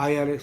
IRS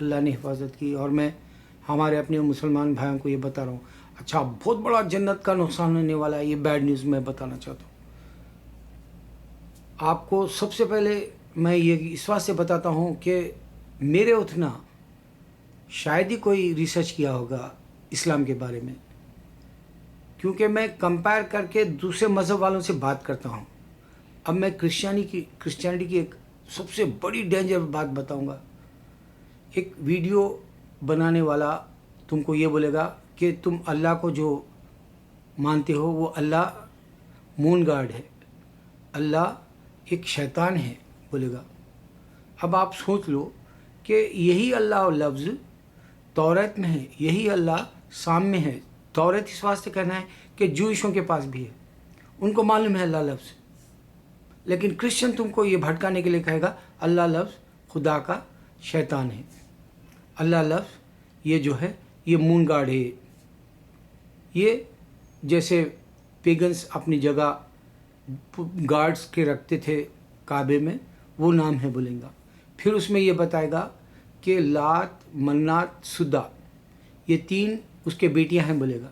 اللہ نے حفاظت کی. اور میں ہمارے اپنے مسلمان بھائیوں کو یہ بتا رہا ہوں. اچھا بہت بڑا جنت کا نقصان ہونے والا ہے, یہ بیڈ نیوز میں بتانا چاہتا ہوں آپ کو. سب سے پہلے میں یہ اس واسطے بتاتا ہوں کہ میرے اتنا شاید ہی کوئی ریسرچ کیا ہوگا اسلام کے بارے میں, کیونکہ میں کمپیئر کر کے دوسرے مذہب والوں سے بات کرتا ہوں. اب میں کرسچینٹی کی ایک سب سے بڑی ڈینجر بات بتاؤں گا. ایک ویڈیو بنانے والا تم کو یہ بولے گا کہ تم اللہ کو جو مانتے ہو وہ اللہ مون گاڈ ہے, اللہ ایک شیطان ہے بولے گا. اب آپ سوچ لو کہ یہی اللہ لفظ توریت میں ہے, یہی اللہ سام میں ہے. توریت اس واسطے کہنا ہے کہ جوئشوں کے پاس بھی ہے, ان کو معلوم ہے اللہ لفظ. لیکن کرسچن تم کو یہ بھٹکانے کے لیے کہے گا اللہ لفظ خدا کا شیطان ہے, اللہ لفظ یہ جو ہے یہ مون گاڈ ہے. یہ جیسے پیگنس اپنی جگہ گاڈس کے رکھتے تھے کعبے میں, وہ نام ہے بولیں گا. پھر اس میں یہ بتائے گا کہ لات منات سدا یہ 3 اس کے بیٹیاں ہیں بولے گا.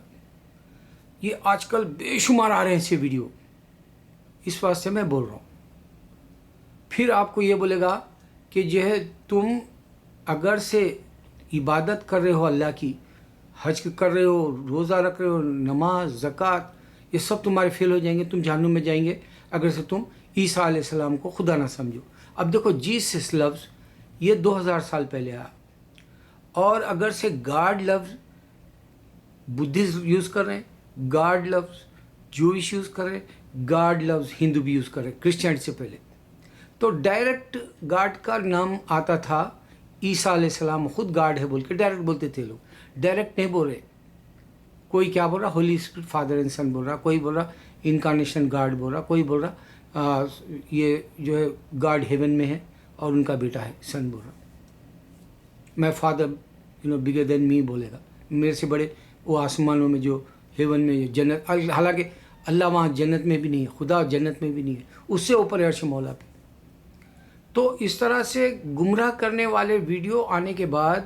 یہ آج کل بے شمار آ رہے ہیں ایسے ویڈیو, اس واسطے میں بول رہا ہوں. پھر آپ کو یہ بولے گا کہ جو ہے تم اگر سے عبادت کر رہے ہو اللہ کی, حج کر رہے ہو, روزہ رکھ رہے ہو, نماز زکوٰۃ, یہ سب تمہارے فیل ہو جائیں گے, تم جہنم میں جائیں گے اگر سے تم عیسیٰ علیہ السلام کو خدا نہ سمجھو. اب دیکھو جیسس لفظ یہ 2000 سال پہلے آیا, اور اگر سے گاڈ لفظ بدھسٹ یوز کر رہے ہیں, گاڈ لفظ جوئش یوز کر رہے ہیں, گاڈ لفظ ہندو بھی یوز کر رہے ہیں کرسچینٹی سے پہلے. تو ڈائریکٹ گاڈ کا نام آتا تھا عیسیٰ علیہ السلام خود گاڈ ہے بول کے ڈائریکٹ بولتے تھے لوگ, ڈائریکٹ نہیں بول رہے. کوئی کیا بول رہا ہولی اسپرٹ فادر اینڈ سن بول رہا, کوئی بول رہا انکارنیشن گاڈ بول رہا, کوئی بول رہا یہ جو ہے گاڈ ہیون میں ہے اور ان کا بیٹا ہے سن بول رہا. میں فادر بگر دین می بولے گا, میرے سے بڑے وہ آسمانوں میں جو ہیون میں جنت, حالانکہ اللہ وہاں جنت میں بھی نہیں ہے, خدا جنت میں بھی نہیں ہے, اس سے اوپر عرش مولا پہ. تو اس طرح سے گمراہ کرنے والے ویڈیو آنے کے بعد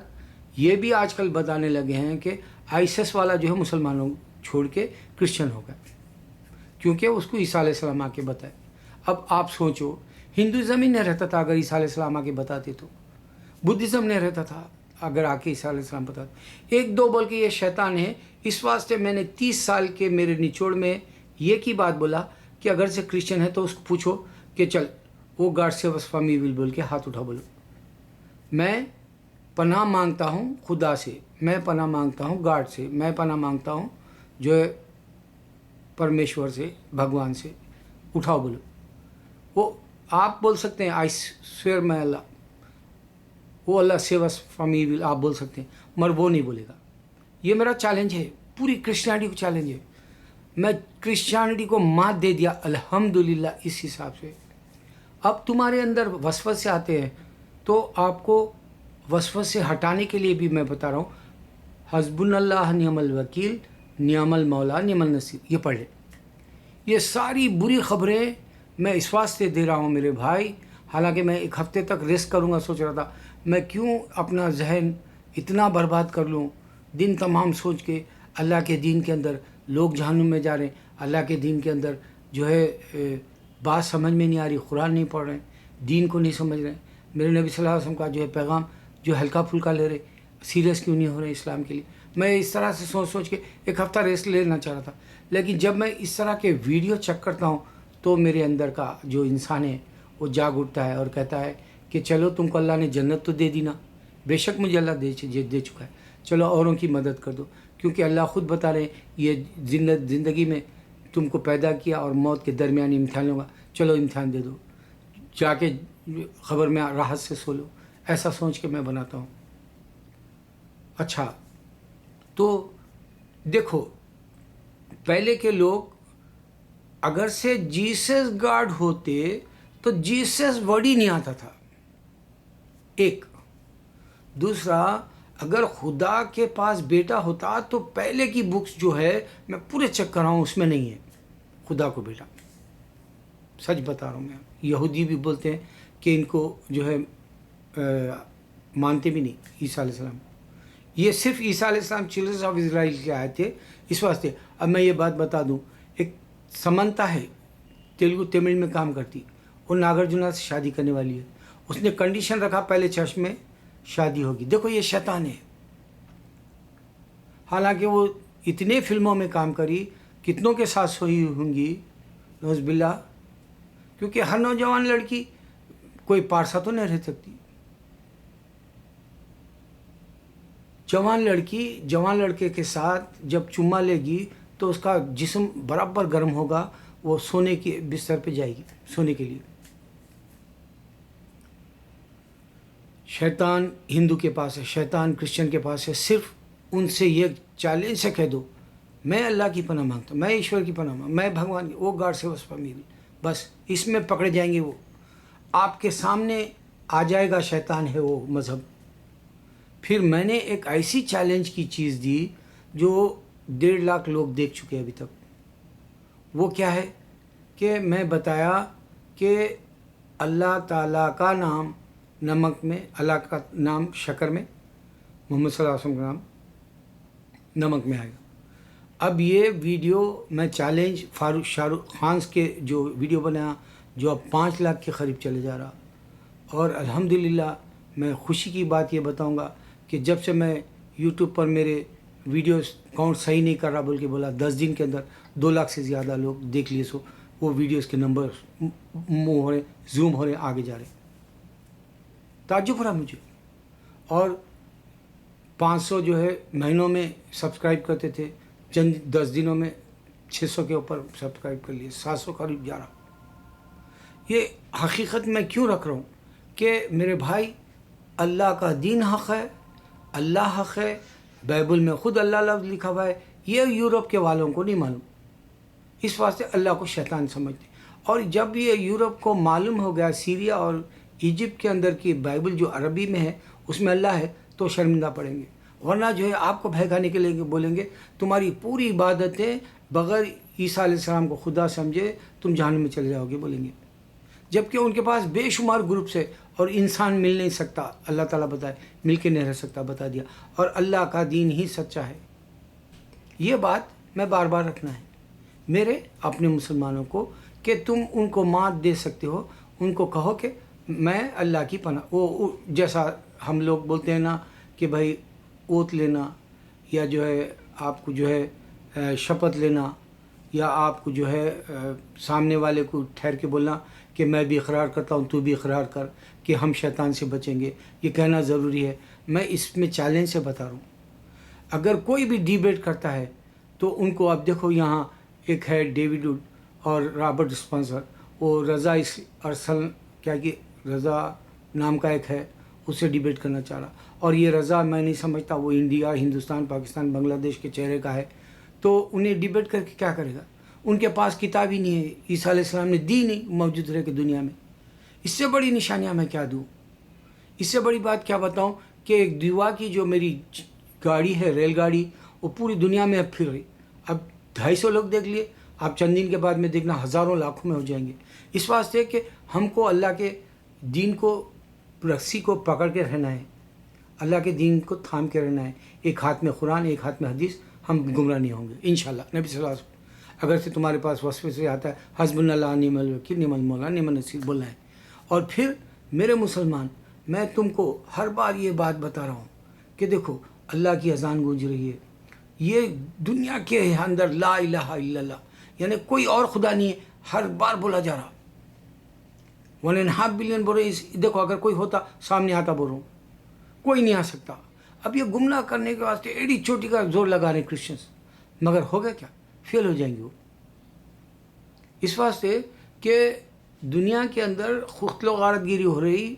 یہ بھی آج کل بتانے لگے ہیں کہ آئیسس والا جو ہے مسلمانوں چھوڑ کے کرسچن ہو گیا, کیونکہ اس کو عیسیٰ علیہ السلام آ کے بتائے. اب آپ سوچو ہندوازم ہی نہیں رہتا تھا اگر عیسیٰ علیہ السلام آ کے بتاتے, تو بدھزم نہیں رہتا تھا اگر آ کے عیسیٰ علیہ السلام بتاتے. 1-2 بول کے یہ شیطان ہے. اس واسطے میں نے 30 سال کے میرے نچوڑ میں یہ کی بات بولا کہ اگر سے کرسچن ہے تو اس کو پوچھو کہ چل وہ گاڈ سے وصفہ می ول بول کے ہاتھ اٹھا بولو. میں پناہ مانگتا ہوں خدا سے, میں پناہ مانگتا ہوں گاڈ سے, میں پناہ مانگتا ہوں جو ہے پرمیشور سے, بھگوان سے. اٹھاؤ بولو. وہ آپ بول سکتے ہیں آئی سویئر میں اللہ, وہ اللہ سے وصفہ می ول آپ بول سکتے ہیں, مگر وہ نہیں بولے گا. یہ میرا چیلنج ہے, پوری کرسچینٹی کو چیلنج ہے. میں کرسچینٹی کو مات دے دیا الحمدللہ اس حساب سے. اب تمہارے اندر وسوسے آتے ہیں تو آپ کو وسوسے ہٹانے کے لیے بھی میں بتا رہا ہوں حسبنا اللہ نعم الوکیل نعم المولا نعم النصیر, یہ پڑھ لیں. یہ ساری بری خبریں میں اس واسطے دے رہا ہوں میرے بھائی, حالانکہ میں 1 ہفتے تک ریسٹ کروں گا. سوچ رہا تھا میں کیوں اپنا ذہن اتنا برباد کر لوں, دن تمام سوچ کے اللہ کے دین کے اندر لوگ جہنم میں جا رہے ہیں, اللہ کے دین کے اندر جو ہے بات سمجھ میں نہیں آ رہی, قرآن نہیں پڑھ رہے ہیں, دین کو نہیں سمجھ رہے ہیں, میرے نبی صلی اللہ علیہ وسلم کا جو ہے پیغام جو ہلکا پھلکا لے رہے, سیریس کیوں نہیں ہو رہے اسلام کے لیے. میں اس طرح سے سوچ کے 1 ہفتہ ریسٹ لینا چاہ رہا تھا. لیکن جب میں اس طرح کے ویڈیو چیک کرتا ہوں تو میرے اندر کا جو انسان ہے وہ جاگ اٹھتا ہے اور کہتا ہے کہ چلو تم کو اللہ نے جنت تو دے دی نا, بے شک مجھے اللہ دے چکا ہے, چلو اوروں کی مدد کر دو. کیونکہ اللہ خود بتا رہے ہیں یہ زندگی میں تم کو پیدا کیا اور موت کے درمیان امتحان ہوگا, چلو امتحان دے دو, جا کے خبر میں راحت سے سو لو. ایسا سوچ کے میں بناتا ہوں. اچھا تو دیکھو پہلے کے لوگ اگر سے جیسس گاڈ ہوتے تو جیسس ورڈ ہی نہیں آتا تھا. ایک دوسرا, اگر خدا کے پاس بیٹا ہوتا تو پہلے کی بکس جو ہے میں پورے چیک کر رہا ہوں اس میں نہیں ہے خدا کو بیٹا. سچ بتا رہا ہوں میں. یہودی بھی بولتے ہیں کہ ان کو جو ہے مانتے بھی نہیں عیسیٰ علیہ السلام. یہ صرف عیسیٰ علیہ السلام چلڈرنس آف اسرائیل کے آئے تھے اس واسطے. اب میں یہ بات بتا دوں، ایک سمنتا ہے تیلگو تمل میں کام کرتی، وہ ناگرجنا سے شادی کرنے والی ہے. اس نے کنڈیشن رکھا پہلے چرچ میں شادی ہوگی. دیکھو یہ شیطان ہے. حالانکہ وہ اتنے فلموں میں کام کری، کتنوں کے ساتھ سوئی ہوں گی نعوذ باللہ. کیونکہ ہر نوجوان لڑکی کوئی پارسا تو نہیں رہ سکتی. جوان لڑکی جوان لڑکے کے ساتھ جب چما لے گی تو اس کا جسم برابر گرم ہوگا، وہ سونے کے بستر پہ جائے گی سونے کے لیے. شیطان ہندو کے پاس ہے، شیطان کرسچن کے پاس ہے. صرف ان سے یہ چیلنج سے کہہ دو میں اللہ کی پناہ مانگتا ہوں، میں ایشور کی پناہ مانگتا ہوں، میں بھگوان کی، وہ گاڈ سے وصفہ میری. بس اس میں پکڑے جائیں گے. وہ آپ کے سامنے آ جائے گا شیطان ہے وہ مذہب. پھر میں نے ایک ایسی چیلنج کی چیز دی جو 1.5 لاکھ لوگ دیکھ چکے ابھی تک. وہ کیا ہے کہ میں بتایا کہ اللہ تعالیٰ کا نام نمک میں، اللہ کا نام شکر میں، محمد صلی اللہ علیہ وسلم کا نام نمک میں آئے گا. اب یہ ویڈیو میں چیلنج شاہ رخ خان کے جو ویڈیو بنایا جو اب 5 لاکھ کے قریب چلے جا رہا. اور الحمدللہ میں خوشی کی بات یہ بتاؤں گا کہ جب سے میں یوٹیوب پر میرے ویڈیوز کاؤنٹ صحیح نہیں کر رہا بول کے بولا 10 دن کے اندر 2 لاکھ سے زیادہ لوگ دیکھ لیے. سو وہ ویڈیوز کے نمبر موو ہو رہے، زوم ہو رہے، آگے جا رہے. تعجب ہو رہا مجھے. اور 500 جو ہے مہینوں میں سبسکرائب کرتے تھے، چند 10 دنوں میں 600 کے اوپر سبسکرائب کر لیے، 700 قریب جا رہا. یہ حقیقت میں کیوں رکھ رہا ہوں کہ میرے بھائی اللہ کا دین حق ہے، اللہ حق ہے. بائبل میں خود اللہ لفظ لکھا ہوا ہے. یہ یورپ کے والوں کو نہیں معلوم، اس واسطے اللہ کو شیطان سمجھتے. اور جب یہ یورپ کو معلوم ہو گیا سیریا اور ایجپٹ کے اندر کی بائبل جو عربی میں ہے اس میں اللہ ہے تو شرمندہ پڑیں گے. ورنہ جو ہے آپ کو بہکانے کے لیے بولیں گے تمہاری پوری عبادتیں بغیر عیسیٰ علیہ السلام کو خدا سمجھے تم جہنم میں چلے جاؤ گے بولیں گے. جبکہ ان کے پاس بے شمار گروپس ہے اور انسان مل نہیں سکتا. اللہ تعالیٰ بتائے مل کے نہیں رہ سکتا، بتا دیا. اور اللہ کا دین ہی سچا ہے. یہ بات میں بار بار رکھنا ہے میرے اپنے مسلمانوں کو کہ تم ان کو مات دے سکتے ہو. ان کو کہو کہ میں اللہ کی پناہ، وہ جیسا ہم لوگ بولتے ہیں نا کہ بھائی اوت لینا یا جو ہے آپ کو جو ہے شپت لینا یا آپ کو جو ہے سامنے والے کو ٹھہر کے بولنا کہ میں بھی اقرار کرتا ہوں تو بھی اقرار کر کہ ہم شیطان سے بچیں گے. یہ کہنا ضروری ہے. میں اس میں چیلنج سے بتا رہا ہوں. اگر کوئی بھی ڈیبیٹ کرتا ہے تو ان کو اب دیکھو یہاں ایک ہے ڈیوڈ ووڈ اور رابرٹ اسپانسر، وہ رضا ارسل کیا کہ رضا نام کا ایک ہے، اس سے ڈیبیٹ کرنا چاہ رہا. اور یہ رضا میں نہیں سمجھتا وہ انڈیا، ہندوستان، پاکستان، بنگلہ دیش کے چہرے کا ہے. تو انہیں ڈیبیٹ کر کے کیا کرے گا؟ ان کے پاس کتاب ہی نہیں ہے، عیسیٰ علیہ السلام نے دی نہیں موجود رہے کہ دنیا میں. اس سے بڑی نشانیاں میں کیا دوں؟ اس سے بڑی بات کیا بتاؤں کہ ایک دیوا کی جو میری گاڑی ہے ریل گاڑی وہ پوری دنیا میں اب پھر رہی. اب 250 لوگ دیکھ لیے، آپ چند دن کے بعد میں دیکھنا ہزاروں لاکھوں میں ہو جائیں گے. اس واسطے کہ ہم کو اللہ کے دین کو رسی کو پکڑ کے رہنا ہے، اللہ کے دین کو تھام کے رہنا ہے. ایک ہاتھ میں قرآن، ایک ہاتھ میں حدیث، ہم گمراہ نہیں ہوں گے انشاءاللہ. نبی صلی اللہ علیہ وسلم اگر سے تمہارے پاس وصفے سے آتا ہے حسبنا اللہ نعم الوکیل نعم المولا نعم النصیر بولنا ہے. اور پھر میرے مسلمان، میں تم کو ہر بار یہ بات بتا رہا ہوں کہ دیکھو اللہ کی اذان گونج رہی ہے. یہ دنیا کے اندر لا الہ الا اللہ یعنی کوئی اور خدا نہیں ہے، ہر بار بولا جا رہا. 1.5 بلین بول رہے. دیکھو اگر کوئی ہوتا سامنے آتا بول رہا ہوں، کوئی نہیں آ سکتا. اب یہ گمراہ کرنے کے واسطے ایڈی چوٹی کا زور لگا رہے ہیں کرسچنس، مگر ہوگا کیا؟ فیل ہو جائیں گے وہ. اس واسطے کہ دنیا کے اندر قتل و غارت گیری ہو رہی.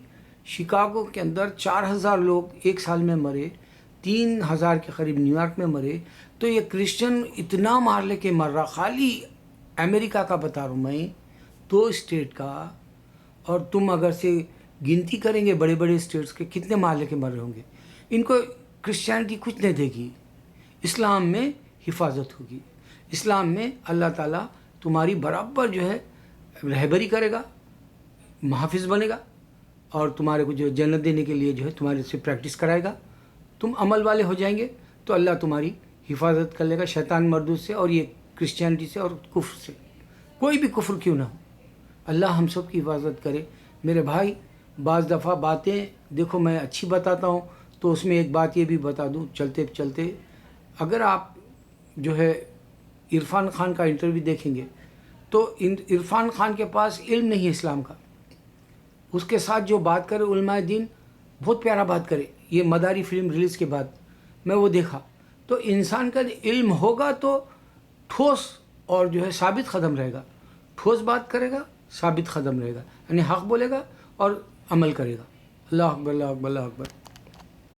شکاگو کے اندر 4000 لوگ ایک سال میں مرے، 3000 کے قریب نیو یارک میں مرے. تو یہ کرسچن اتنا مار لے کے مر رہا. خالی امریکہ کا بتا رہا ہوں میں، 2 اسٹیٹ کا. اور تم اگر سے گنتی کریں گے بڑے بڑے اسٹیٹس کے کتنے مار لے کے مر رہے ہوں گے. ان کو کرسچینٹی کچھ نہیں دے گی. اسلام میں حفاظت ہوگی. اسلام میں اللہ تعالیٰ تمہاری برابر جو ہے رہبری کرے گا، محافظ بنے گا. اور تمہارے کو جو جنت دینے کے لیے جو ہے تمہارے سے پریکٹس کرائے گا. تم عمل والے ہو جائیں گے تو اللہ تمہاری حفاظت کر لے گا شیطان مردود سے اور یہ کرسچینٹی سے اور کفر سے. کوئی بھی کفر کیوں نہ ہو, اللہ ہم سب کی حفاظت کرے. میرے بھائی بعض دفعہ باتیں دیکھو میں اچھی بتاتا ہوں تو اس میں ایک بات یہ بھی بتا دوں چلتے چلتے, اگر آپ جو ہے عرفان خان کا انٹرویو دیکھیں گے تو عرفان خان کے پاس علم نہیں ہے اسلام کا. اس کے ساتھ جو بات کرے علماء دین بہت پیارا بات کرے. یہ مداری فلم ریلیز کے بعد میں وہ دیکھا تو انسان کا علم ہوگا تو ٹھوس اور جو ہے ثابت قدم رہے گا. ٹھوس بات کرے گا, ثابت قدم رہے گا, یعنی حق بولے گا اور عمل کرے گا. اللہ اکبر اللہ اکبر اللہ اکبر.